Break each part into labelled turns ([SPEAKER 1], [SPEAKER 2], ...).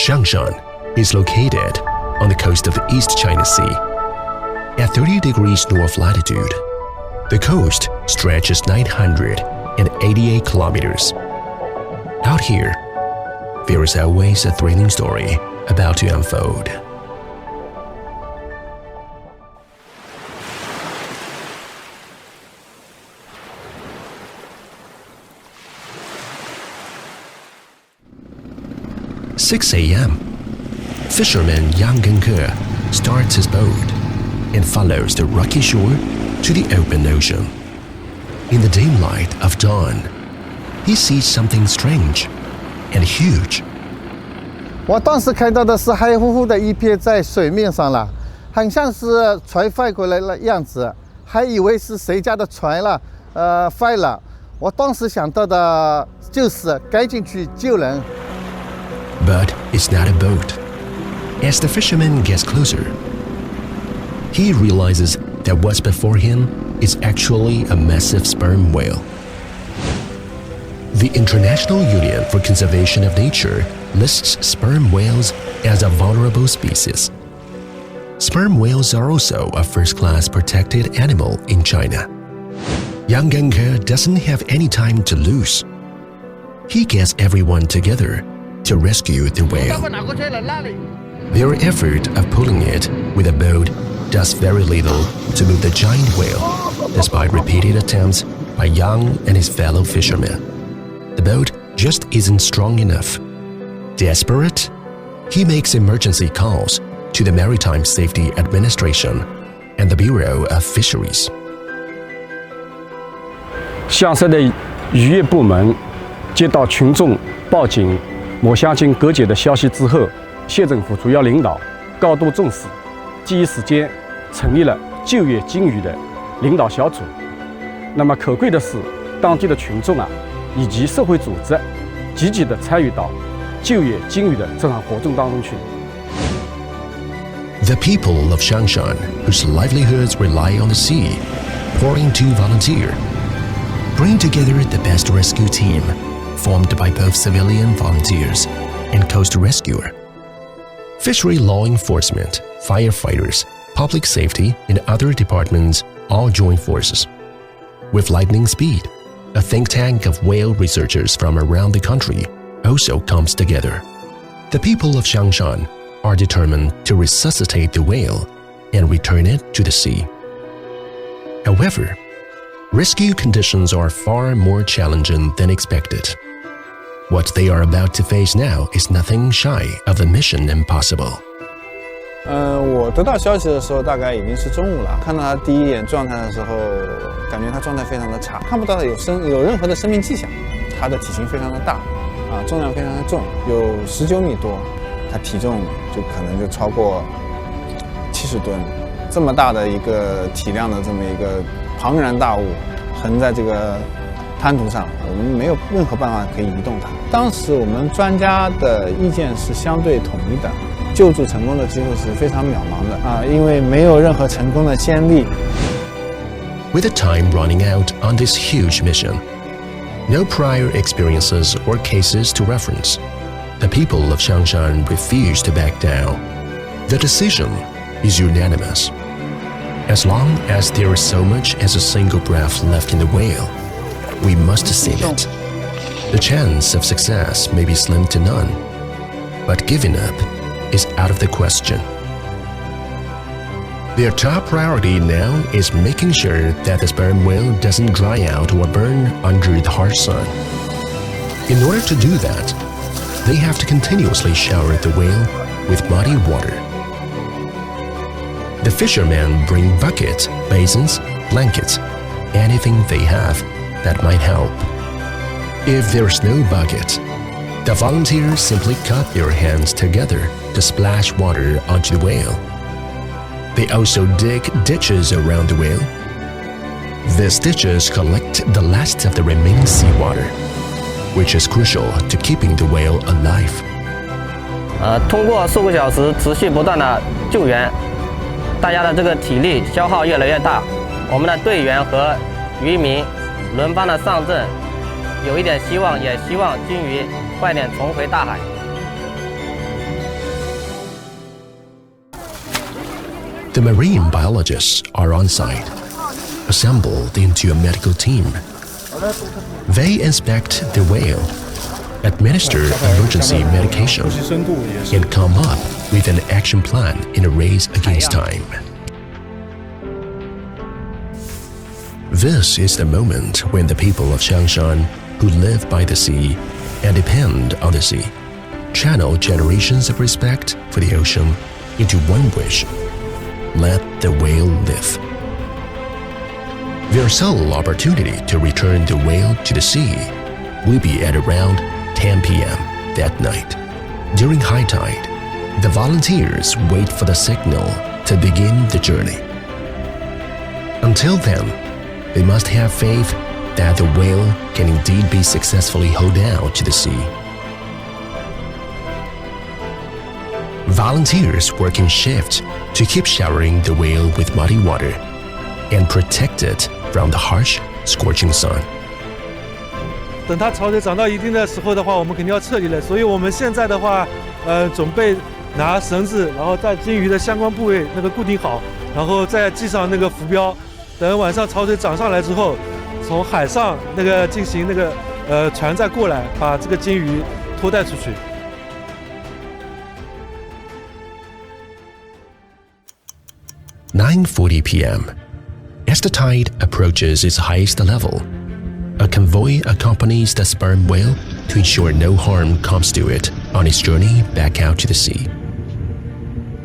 [SPEAKER 1] Xiangshan is located on the coast of the East China Sea. At 30 degrees north latitude, the coast stretches 988 kilometers. Out here, there is always a thrilling story about to unfold. "6 a.m. Fisherman Yang Genke starts his boat and follows the rocky shore to the open ocean. In the dim light of dawn, he sees something strange and huge.
[SPEAKER 2] 我当时看到的是黑乎乎的一片在水面上了，很像是船翻过来的样子，还以为是谁家的船了，翻了。我当时想到的就是赶紧去救人。
[SPEAKER 1] But it's not a boat. As the fisherman gets closer, he realizes that what's before him is actually a massive sperm whale. The International Union for Conservation of Nature lists sperm whales as a vulnerable species. Sperm whales are also a first-class protected animal in China. Yang Genke doesn't have any time to lose. He gets everyone together to rescue the whale. Their effort of pulling it with a boat does very little to move the giant whale, despite repeated attempts by Yang and his fellow fishermen. The boat just isn't strong enough. Desperate, he makes emergency calls to the Maritime Safety Administration and the Bureau of Fisheries.
[SPEAKER 3] 下设的渔业部门接到群众报警某虾精隔解的消息之后，县政府主要领导高度重视，第一时间成立了救援鲸鱼的领导小组。那么可贵的是，当地的群众以及社会组织积极地参与到救援鲸鱼的这项活动当中去。
[SPEAKER 1] The people of Xiangshan, whose livelihoods rely on the sea, pouring to volunteer, bring together the best rescue team, formed by both civilian volunteers and coast rescuer. Fishery law enforcement, firefighters, public safety, and other departments all join forces. With lightning speed, a think tank of whale researchers from around the country also comes together. The people of Xiangshan are determined to resuscitate the whale and return it to the sea. However, rescue conditions are far more challenging than expected. What they are about to face now is nothing shy of the mission impossible.
[SPEAKER 4] 我得到消息的时候大概已经是中午了。看到他第一眼状态的时候，感觉他状态非常的差，看不到他有任何的生命迹象。他的体型非常的大，重量非常的重，有19米多，他体重就可能就超过70吨。这么大的一个体量的这么一个庞然大物，横在这个滩涂上，我们没有任何办法可以移动它。当时我们专家的意见是相对统一的，救助成功的机会是非常渺茫的因为没有任何成功的先例。
[SPEAKER 1] With the time running out on this huge mission, no prior experiences or cases to reference, the people of Xiangshan refuse to back down. The decision is unanimous. As long as there is so much as a single breath left in the whale, we must save it. The chance of success may be slim to none, but giving up is out of the question. Their top priority now is making sure that the sperm whale doesn't dry out or burn under the harsh sun. In order to do that, they have to continuously shower the whale with muddy water. The fishermen bring buckets, basins, blankets, anything they have that might help. If there's no bucket, the volunteers simply cup their hands together to splash water onto the whale. They also dig ditches around the whale. These ditches collect the last of the remaining seawater, which is crucial to keeping the whale alive.
[SPEAKER 5] 通过数个小时持续不断的救援，大家的这个体力消耗越来越大，我们的队员和渔民轮番的上阵，有一点希望，也希望鲸鱼快点重回大海。
[SPEAKER 1] The marine biologists are on site, assembled into a medical team. They inspect the whale, administer emergency medication, and come up with an action plan in a race against time. This is the moment when the people of Xiangshan, who live by the sea and depend on the sea, channel generations of respect for the ocean into one wish: let the whale live. Their sole opportunity to return the whale to the sea will be at around 10 p.m. that night. During high tide, the volunteers wait for the signal to begin the journey. Until then, they must have faith that the whale can indeed be successfully hauled out to the sea. Volunteers work in shifts to keep showering the whale with muddy water and protect it from the harsh, scorching sun.
[SPEAKER 6] 等它潮水涨到一定的时候的话，我们肯定要撤离了。所以我们现在的话，准备拿绳子，然后在鲸鱼的相关部位那个固定好，然后再系上那个浮标。等晚上潮水涨上来之后，从海上那个进行那个船再过来，把这个鲸鱼拖带出去。
[SPEAKER 1] 9:40 p.m. As the tide approaches its highest level, a convoy accompanies the sperm whale to ensure no harm comes to it on its journey back out to the sea.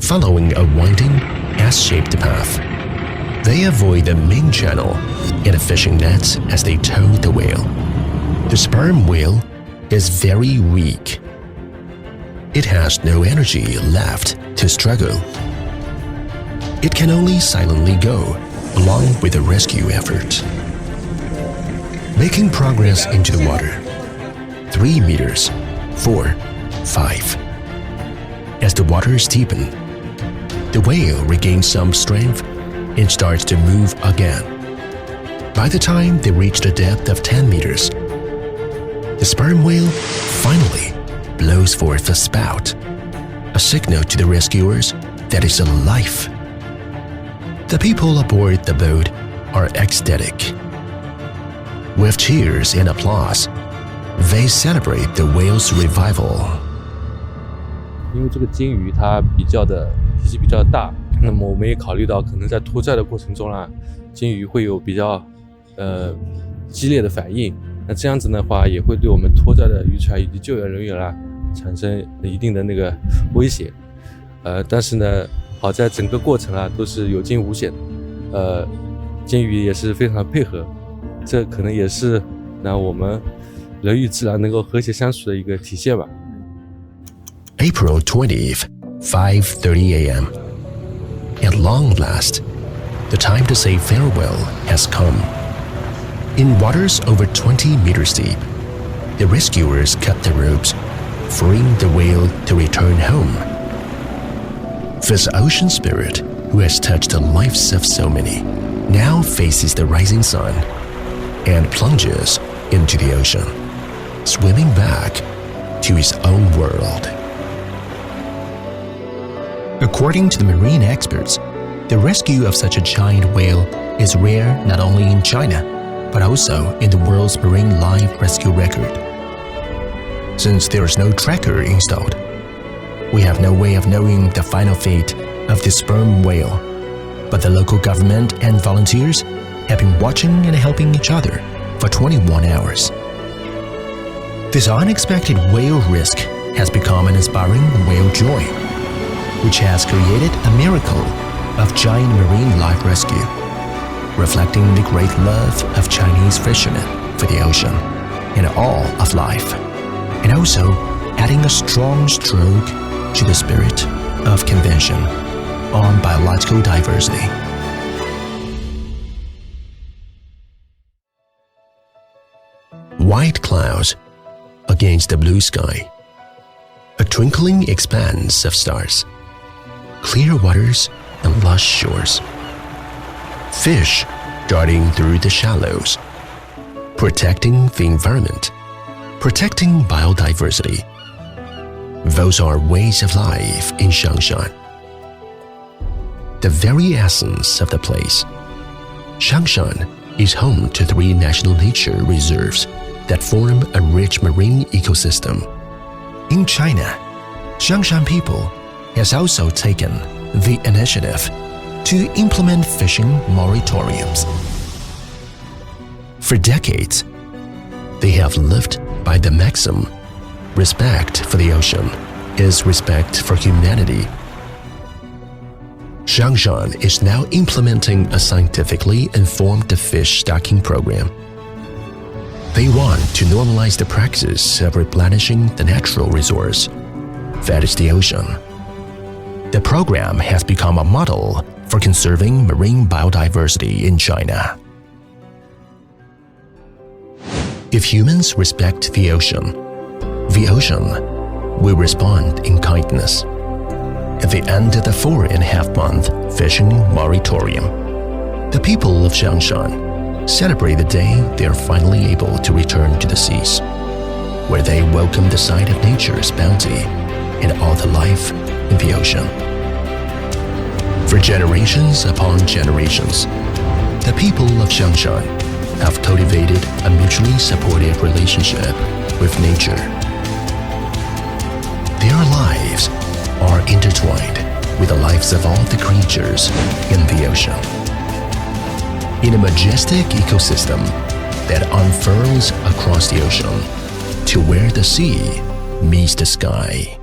[SPEAKER 1] Following a winding, S-shaped path, they avoid the main channel and the fishing nets as they tow the whale. The sperm whale is very weak. It has no energy left to struggle. It can only silently go along with the rescue effort. Making progress into the water. 3 meters, 4, 5. As the waters deepen, the whale regains some strength and starts to move again. By the time they reach the depth of 10 meters, the sperm whale finally blows forth a spout, a signal to the rescuers that it's alive. The people aboard the boat are ecstatic. With cheers and applause, they celebrate the whale's revival.
[SPEAKER 7] 因为这个鲸鱼它体积比较大，那么我们也考虑到可能在拖载的过程中啊，鲸鱼会有比较激烈的反应。那这样子的话，也会对我们拖载的渔船以及救援人员啊产生一定的那个威胁。但是呢，好在整个过程啊都是有惊无险，鲸鱼也是非常配合，这可能也是我们人与自然能够和谐相处的一个体现吧。
[SPEAKER 1] April 20th, 5:30 a.m. At long last, the time to say farewell has come. In waters over 20 meters deep, the rescuers cut the ropes, freeing the whale to return home. This ocean spirit, who has touched the lives of so many, now faces the rising sun and plunges into the ocean, swimming back to his own world. According to the marine experts, the rescue of such a giant whale is rare not only in China, but also in the world's marine life rescue record. Since there is no tracker installed, we have no way of knowing the final fate of the sperm whale, but the local government and volunteers have been watching and helping each other for 21 hours. This unexpected whale risk has become an inspiring whale joy, which has created a miracle of giant marine life rescue, reflecting the great love of Chinese fishermen for the ocean and all of life, and also adding a strong stroke to the spirit of convention on biological diversity. White clouds against the blue sky, a twinkling expanse of stars, clear waters and lush shores, fish darting through the shallows, protecting the environment, protecting biodiversity. Those are ways of life in Xiangshan. the very essence of the place. Xiangshan is home to 3 national nature reserves that form a rich marine ecosystem. In China, Xiangshan people has also taken the initiative to implement fishing moratoriums. For decades, they have lived by the maxim, respect for the ocean is respect for humanity. Xiangshan is now implementing a scientifically informed fish stocking program. They want to normalize the practice of replenishing the natural resource, that is the ocean. The program has become a model for conserving marine biodiversity in China. If humans respect the ocean will respond in kindness. At the end of the 4.5-month fishing moratorium, the people of Xiangshan celebrate the day they are finally able to return to the seas, where they welcome the sight of nature's bounty and all the life in the ocean. For generations upon generations, the people of Xiangshan have cultivated a mutually supportive relationship with nature. Their lives are intertwined with the lives of all the creatures in the ocean. In a majestic ecosystem that unfurls across the ocean to where the sea meets the sky.